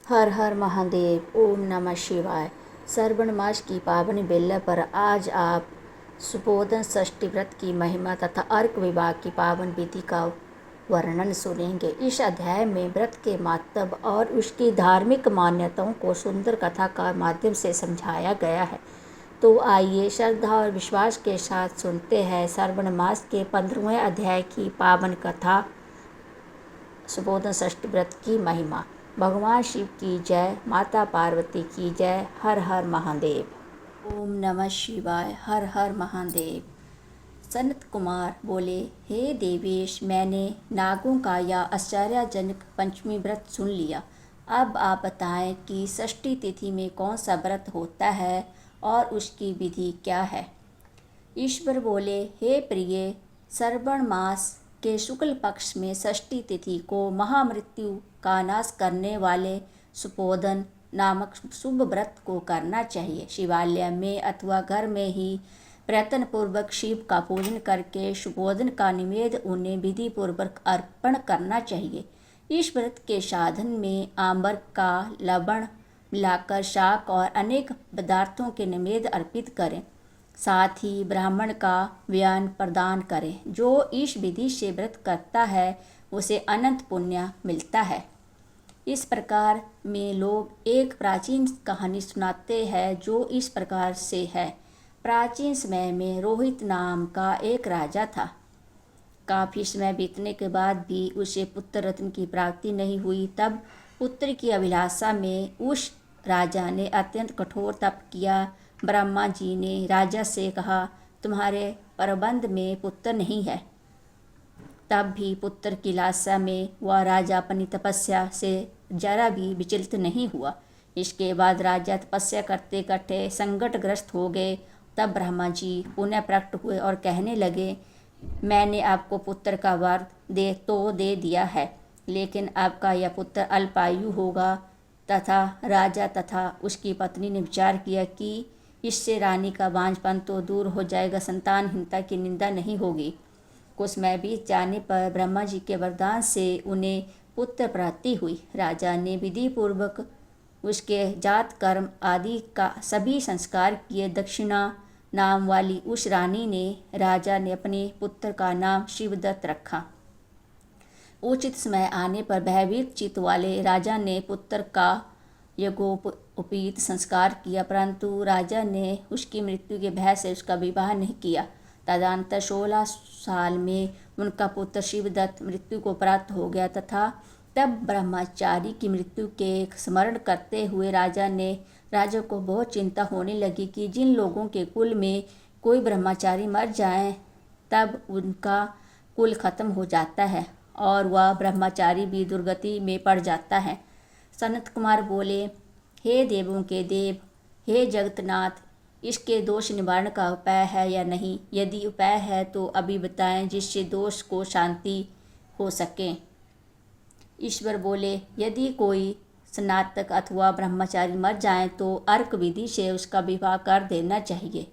हर हर महादेव। ओम नमः शिवाय। श्रावण मास की पावनी बेला पर आज आप सुबोधन षष्ठी व्रत की महिमा तथा अर्क विवाह की पावन विधि का वर्णन सुनेंगे। इस अध्याय में व्रत के महत्व और उसकी धार्मिक मान्यताओं को सुंदर कथा का माध्यम से समझाया गया है। तो आइए श्रद्धा और विश्वास के साथ सुनते हैं श्रावण मास के 15वें अध्याय की पावन कथा, सुबोधन षष्ठी व्रत की महिमा। भगवान शिव की जय, माता पार्वती की जय। हर हर महादेव। ओम नमः शिवाय। हर हर महादेव। सनत कुमार बोले, हे देवेश, मैंने नागों का यह आश्चर्यजनक पंचमी व्रत सुन लिया। अब आप बताएं कि षष्ठी तिथि में कौन सा व्रत होता है और उसकी विधि क्या है। ईश्वर बोले, हे प्रिय, श्रावण मास के शुक्ल पक्ष में षष्ठी तिथि को महामृत्यु का नाश करने वाले सुपोधन नामक शुभ व्रत को करना चाहिए। शिवालय में अथवा घर में ही प्रयत्न पूर्वक शिव का पूजन करके सुपोधन का निवेद्य उन्हें विधि पूर्वक अर्पण करना चाहिए। इस व्रत के साधन में आंबर का लवण मिलाकर शाक और अनेक पदार्थों के निवेद्य अर्पित करें। साथ ही ब्राह्मण का व्यय प्रदान करें। जो इस विधि से व्रत करता है उसे अनंत पुण्य मिलता है। इस प्रकार में लोग एक प्राचीन कहानी सुनाते हैं जो इस प्रकार से है। प्राचीन समय में रोहित नाम का एक राजा था। काफ़ी समय बीतने के बाद भी उसे पुत्र रत्न की प्राप्ति नहीं हुई। तब पुत्र की अभिलाषा में उस राजा ने अत्यंत कठोर तप किया। ब्रह्मा जी ने राजा से कहा, तुम्हारे प्रबंध में पुत्र नहीं है। तब भी पुत्र की लालसा में वह राजा अपनी तपस्या से जरा भी विचलित नहीं हुआ। इसके बाद राजा तपस्या करते करते संकटग्रस्त हो गए। तब ब्रह्मा जी पुनः प्रकट हुए और कहने लगे, मैंने आपको पुत्र का वर दे दिया है, लेकिन आपका यह पुत्र अल्पायु होगा। तथा राजा तथा उसकी पत्नी ने विचार किया कि इससे रानी का बांझपन तो दूर हो जाएगा, संतानहीनता की निंदा नहीं होगी। कुछ समय बीत जाने पर ब्रह्मा जी के वरदान से उन्हें पुत्र प्राप्ति हुई। राजा ने विधि पूर्वक उसके जात कर्म आदि का सभी संस्कार किए। दक्षिणा नाम वाली उस रानी ने राजा ने अपने पुत्र का नाम शिवदत्त रखा। उचित समय आने पर भयभीत चित्त वाले राजा ने पुत्र का यज्ञोपवीत संस्कार किया, परंतु राजा ने उसकी मृत्यु के भय से उसका विवाह नहीं किया। तदनंतर 16 साल में उनका पुत्र शिवदत्त मृत्यु को प्राप्त हो गया तथा तब ब्रह्मचारी की मृत्यु के स्मरण करते हुए राजा को बहुत चिंता होने लगी कि जिन लोगों के कुल में कोई ब्रह्मचारी मर जाए तब उनका कुल खत्म हो जाता है और वह ब्रह्मचारी भी दुर्गति में पड़ जाता है। सनत कुमार बोले, हे देवों के देव, हे जगन्नाथ, इसके दोष निवारण का उपाय है या नहीं? यदि उपाय है तो अभी बताएं जिससे दोष को शांति हो सके। ईश्वर बोले, यदि कोई स्नातक अथवा ब्रह्मचारी मर जाए तो अर्क विधि से उसका विवाह कर देना चाहिए।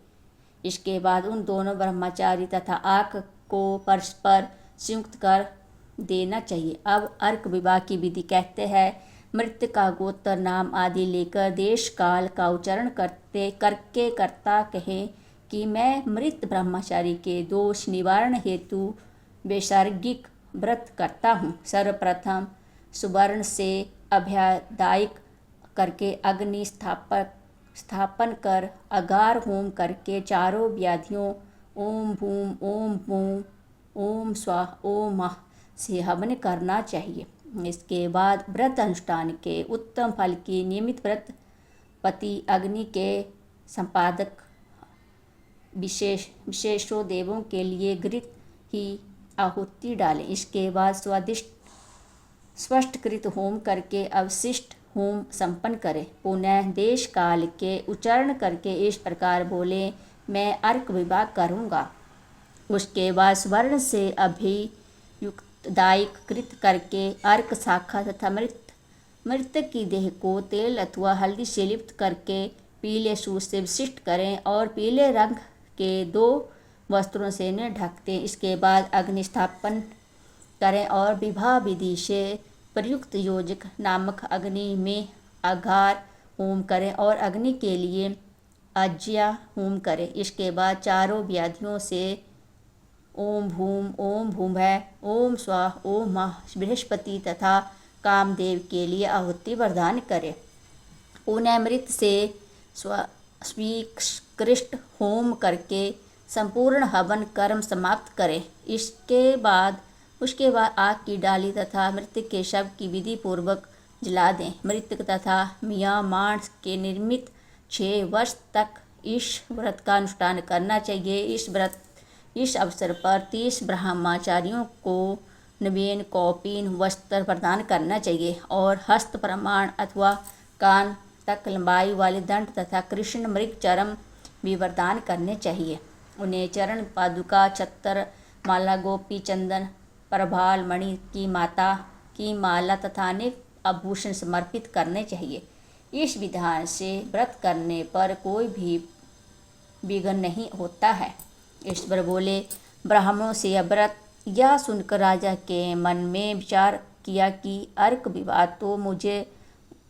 इसके बाद उन दोनों ब्रह्मचारी तथा आर्क को परस्पर संयुक्त कर देना चाहिए। अब अर्क विवाह की विधि कहते हैं, मृत का गोत्र नाम आदि लेकर देश काल का उच्चारण करके कर्ता कहे कि मैं मृत ब्रह्मचारी के दोष निवारण हेतु वैसर्गिक व्रत करता हूँ। सर्वप्रथम सुवर्ण से अभ्यादायक करके अग्नि स्थापन कर अगार होम करके चारों व्याधियों ओम भूम ओम भूम ओम स्वाह ओम मह से हवन करना चाहिए। इसके बाद व्रत अनुष्ठान के उत्तम फल की नियमित व्रत पति अग्नि के संपादक विशेषों देवों के लिए घृत ही आहुति डालें। इसके बाद स्वादिष्ट स्पष्टकृत होम करके अवशिष्ट होम संपन्न करें। पुनः देश काल के उच्चारण करके इस प्रकार बोले, मैं अर्क विवाह करूँगा। उसके बाद स्वर्ण से अभियुक्तदायक कृत करके अर्क शाखा तथा मृतक की देह को तेल अथवा हल्दी से लिप्त करके पीले सूत से विशिष्ट करें और पीले रंग के 2 वस्त्रों से इन्हें ढक दें। इसके बाद अग्नि स्थापन करें और विवाह विधि से प्रयुक्त योजक नामक अग्नि में आघार होम करें और अग्नि के लिए आज्या होम करें। इसके बाद चारों व्याधियों से ओम भूमभुवः, ओम स्वाहा, ओम मः बृहस्पति तथा कामदेव के लिए आहुति प्रदान करें। पुनः मृत से स्वीकृष्ट होम करके संपूर्ण हवन कर्म समाप्त करें। उसके बाद आग की डाली तथा मृतक के शव की विधि पूर्वक जला दें। मृतक तथा मियाँ मांस के निर्मित 6 वर्ष तक इस व्रत का अनुष्ठान करना चाहिए। इस अवसर पर 30 ब्रह्मचारियों को नवीन कौपीन वस्त्र प्रदान करना चाहिए और हस्त प्रमाण अथवा कान तक लंबाई वाले दंड तथा कृष्ण मृग चरम भी प्रदान करने चाहिए। उन्हें चरण पादुका, छत्र, माला, गोपी चंदन, प्रभाल मणि की माता की माला तथा अनेक आभूषण समर्पित करने चाहिए। इस विधान से व्रत करने पर कोई भी विघ्न नहीं होता है। ईश्वर बोले, ब्राह्मणों से यह व्रत यह सुनकर राजा के मन में विचार किया कि अर्क विवाद तो मुझे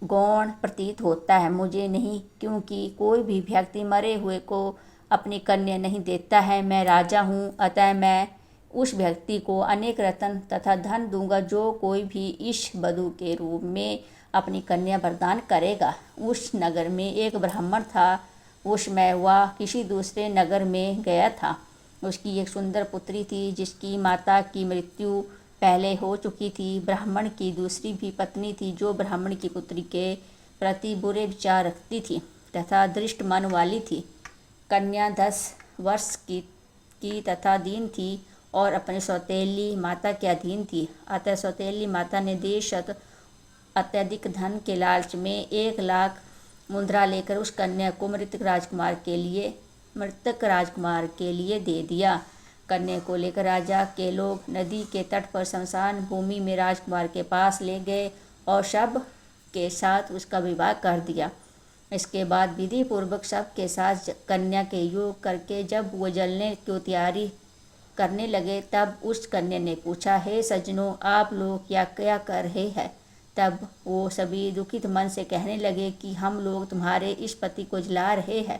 गौण प्रतीत होता है, मुझे नहीं, क्योंकि कोई भी व्यक्ति मरे हुए को अपनी कन्या नहीं देता है। मैं राजा हूँ, अतः मैं उस व्यक्ति को अनेक रत्न तथा धन दूंगा जो कोई भी इस वधू के रूप में अपनी कन्या प्रदान करेगा। उस नगर में एक ब्राह्मण था। उस समय वह किसी दूसरे नगर में गया था। उसकी एक सुंदर पुत्री थी जिसकी माता की मृत्यु पहले हो चुकी थी। ब्राह्मण की दूसरी भी पत्नी थी जो ब्राह्मण की पुत्री के प्रति बुरे विचार रखती थी तथा दृष्ट मन वाली थी। कन्या 10 वर्ष की तथा दीन थी और अपने सौतेली माता के अधीन थी। अतः सौतेली माता ने देशत अत्यधिक धन के लालच में 1 लाख मुद्रा लेकर उस कन्या को मृतक राजकुमार के लिए दे दिया। कन्या को लेकर राजा के लोग नदी के तट पर शमशान भूमि में राजकुमार के पास ले गए और शव के साथ उसका विवाह कर दिया। इसके बाद विधि पूर्वक शव के साथ कन्या के योग करके जब वो जलने की तैयारी करने लगे तब उस कन्या ने पूछा, हे सज्जनों, आप लोग क्या कर रहे हैं? तब वो सभी दुखित मन से कहने लगे कि हम लोग तुम्हारे इस पति को जला रहे हैं।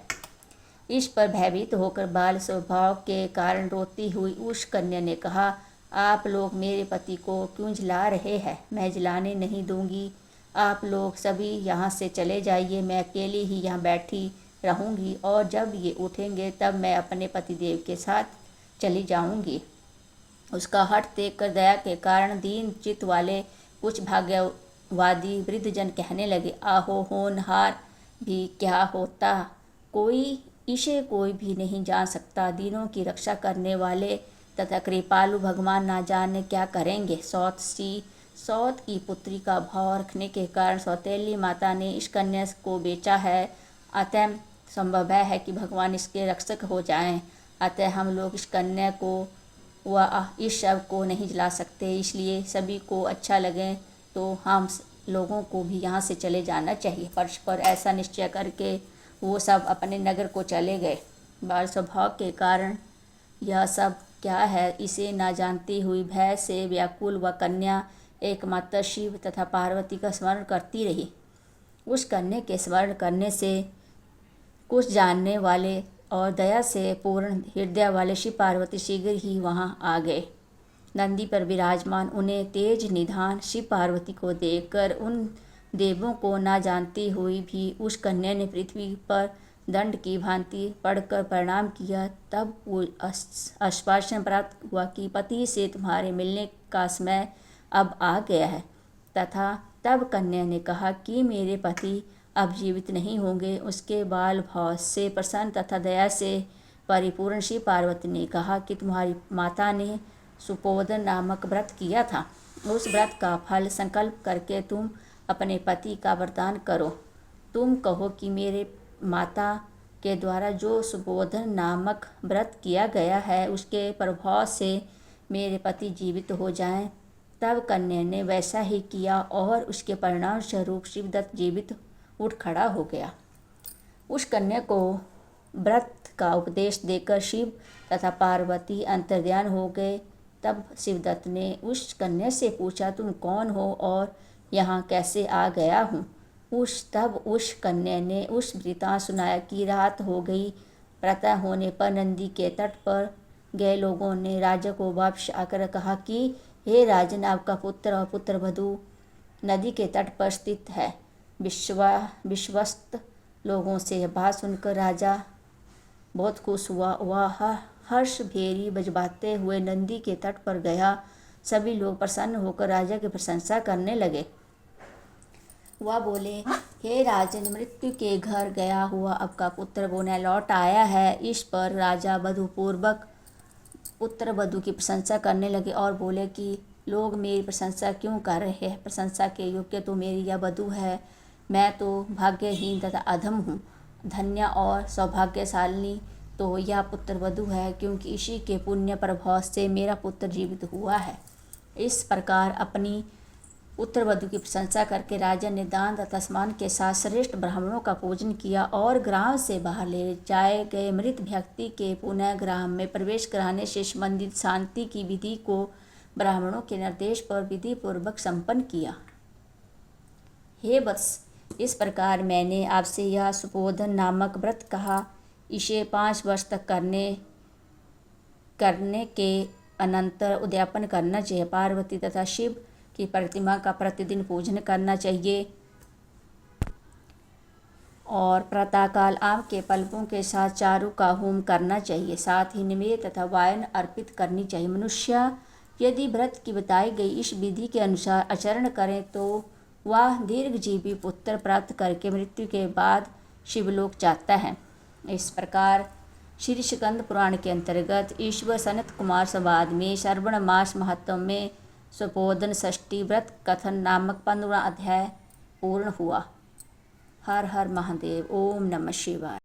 इस पर भयभीत होकर बाल स्वभाव के कारण रोती हुई उस कन्या ने कहा, आप लोग मेरे पति को क्यों जला रहे हैं? मैं जलाने नहीं दूंगी। आप लोग सभी यहाँ से चले जाइए, मैं अकेली ही यहाँ बैठी रहूँगी और जब ये उठेंगे तब मैं अपने पतिदेव के साथ चली जाऊँगी। उसका हठ देखकर दया के कारण दीन चित्त वाले कुछ भाग्यवादी वृद्धजन कहने लगे, आहो होनहार भी क्या होता, इसे कोई भी नहीं जान सकता। दीनों की रक्षा करने वाले तथा कृपालु भगवान ना जाने क्या करेंगे। सौत की पुत्री का भाव रखने के कारण सौतेली माता ने इस कन्या को बेचा है। अतः संभव है कि भगवान इसके रक्षक हो जाएं। अतः हम लोग इस कन्या को व इस शव को नहीं जला सकते। इसलिए सभी को अच्छा लगे तो हम लोगों को भी यहाँ से चले जाना चाहिए। परस्पर ऐसा निश्चय करके वो सब अपने नगर को चले गए। बाल स्वभाव के कारण यह सब क्या है इसे न जानती हुई भय से व्याकुल व कन्या एकमात्र शिव तथा पार्वती का स्मरण करती रही। उस कन्या के स्मरण करने से कुछ जानने वाले और दया से पूर्ण हृदय वाले शिव पार्वती शीघ्र ही वहाँ आ गए। नंदी पर विराजमान उन्हें तेज निधान शिव पार्वती को देखकर उन देवों को ना जानती हुई भी उस कन्या ने पृथ्वी पर दंड की भांति पड़कर प्रणाम किया। तब वो आश्वासन प्राप्त हुआ कि पति से तुम्हारे मिलने का समय अब आ गया है तथा तब कन्या ने कहा कि मेरे पति अब जीवित नहीं होंगे। उसके बाल भाव से प्रसन्न तथा दया से परिपूर्ण शिव पार्वती ने कहा कि तुम्हारी माता ने सुपोधन नामक व्रत किया था। उस व्रत का फल संकल्प करके तुम अपने पति का वरदान करो। तुम कहो कि मेरे माता के द्वारा जो सुपोधन नामक व्रत किया गया है उसके प्रभाव से मेरे पति जीवित हो जाएं। तब कन्या ने वैसा ही किया और उसके परिणाम स्वरूप शिवदत्त जीवित उठ खड़ा हो गया। उस कन्या को व्रत का उपदेश देकर शिव तथा पार्वती अंतर्ध्यान हो गए। तब शिवदत्त ने उस कन्या से पूछा, तुम कौन हो और यहाँ कैसे आ गया हूँ? उस कन्या ने उस वृतांत सुनाया कि रात हो गई। प्रातः होने पर नदी के तट पर गए लोगों ने राजा को वापस आकर कहा कि हे राजन, आपका पुत्र और पुत्रवधू नदी के तट पर स्थित है। विश्वस्त लोगों से यह बात सुनकर राजा बहुत खुश हुआ। वह हर्ष भेरी बजवाते हुए नदी के तट पर गया। सभी लोग प्रसन्न होकर राजा की प्रशंसा करने लगे। वह बोले, हे राजन, मृत्यु के घर गया हुआ आपका पुत्र पुनः लौट आया है। इस पर राजा वधूपूर्वक पुत्र वधू की प्रशंसा करने लगे और बोले कि लोग मेरी प्रशंसा क्यों कर रहे हैं? प्रशंसा के योग्य तो मेरी यह वधू है। मैं तो भाग्यहीन तथा अधम हूँ। धन्य और सौभाग्यशालिनी तो यह पुत्र वधू है, क्योंकि इसी के पुण्य प्रभाव से मेरा पुत्र जीवित हुआ है। इस प्रकार अपनी पुत्र वधू की प्रशंसा करके राजा ने दान तथा सम्मान के साथ श्रेष्ठ ब्राह्मणों का पूजन किया और ग्राम से बाहर ले जाए गए मृत व्यक्ति के पुनः ग्राम में प्रवेश कराने से संबंधित शांति की विधि को ब्राह्मणों के निर्देश पर विधि पूर्वक संपन्न किया। हे वत्स, इस प्रकार मैंने आपसे यह सुपोधन नामक व्रत कहा। इसे 5 वर्ष तक करने के अनंतर उद्यापन करना चाहिए। पार्वती तथा शिव की प्रतिमा का प्रतिदिन पूजन करना चाहिए और प्रातःकाल आम के पल्पों के साथ चारु का होम करना चाहिए। साथ ही निवेद तथा वायन अर्पित करनी चाहिए। मनुष्य यदि व्रत की बताई गई इस विधि के अनुसार आचरण करें तो वह दीर्घजीवी पुत्र प्राप्त करके मृत्यु के बाद शिवलोक जाता है। इस प्रकार श्री स्कंद पुराण के अंतर्गत ईश्वर सनत कुमार संवाद में श्रावण मास महत्व में सुपोधन षष्ठी व्रत कथन नामक 15वां अध्याय पूर्ण हुआ। हर हर महादेव। ओम नमः शिवाय।